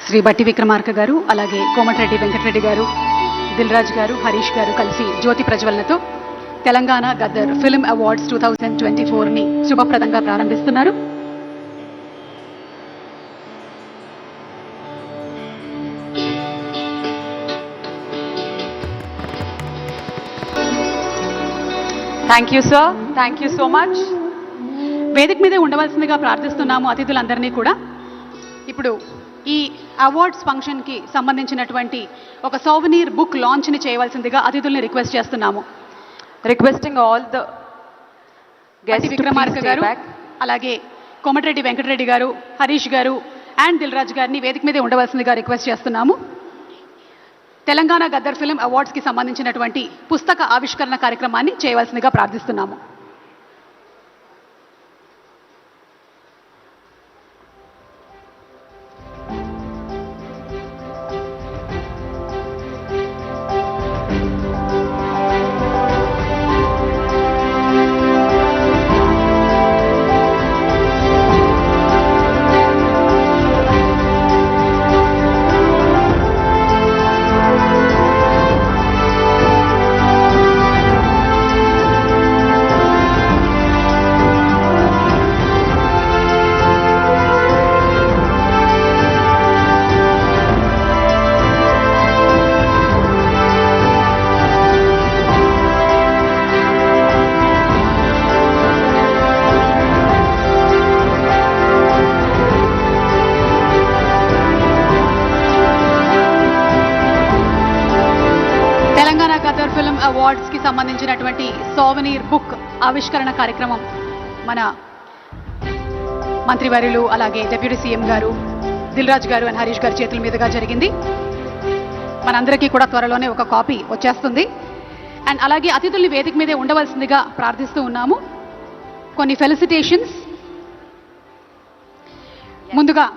శ్రీ బట్టి విక్రమార్క గారు, అలాగే కోమటిరెడ్డి వెంకటరెడ్డి గారు, దిల్ రాజు గారు, హరీష్ గారు కలిసి జ్యోతి ప్రజ్వలనతో తెలంగాణ గద్దర్ ఫిల్మ్ అవార్డ్స్ 2024ని శుభప్రదంగా ప్రారంభిస్తున్నారు. Thank you sir, thank you so much. వేదిక మీదే ఉండవలసిందిగా ప్రార్థిస్తున్నాము అతిథులందరినీ కూడా. ఇప్పుడు ఈ అవార్డ్స్ ఫంక్షన్కి సంబంధించినటువంటి ఒక సోవెనీర్ బుక్ లాంచ్ని చేయవలసిందిగా అతిథుల్ని రిక్వెస్ట్ చేస్తున్నాము. రిక్వెస్టింగ్ ఆల్ ద బట్టి విక్రమార్క గారు, అలాగే కోమటిరెడ్డి వెంకటరెడ్డి గారు, హరీష్ గారు అండ్ దిల్ రాజు గారిని వేదిక మీదే ఉండవలసిందిగా రిక్వెస్ట్ చేస్తున్నాము. తెలంగాణ గద్దర్ ఫిల్మ్ అవార్డ్స్కి సంబంధించినటువంటి పుస్తక ఆవిష్కరణ కార్యక్రమాన్ని చేయవలసిందిగా ప్రార్థిస్తున్నాము. తెలంగాణ గద్దర్ ఫిల్మ్ అవార్డ్స్కి సంబంధించినటువంటి సోవెనీర్ బుక్ ఆవిష్కరణ కార్యక్రమం మన మంత్రివర్యులు, అలాగే డిప్యూటీ సీఎం గారు, దిల్ రాజు గారు అండ్ హరీష్ గారి చేతుల మీదుగా జరిగింది. మనందరికీ కూడా త్వరలోనే ఒక కాపీ వచ్చేస్తుంది. అండ్ అలాగే అతిథుల్ని వేదిక మీదే ఉండవలసిందిగా ప్రార్థిస్తూ ఉన్నాము. కొన్ని ఫెలిసిటేషన్స్. ముందుగా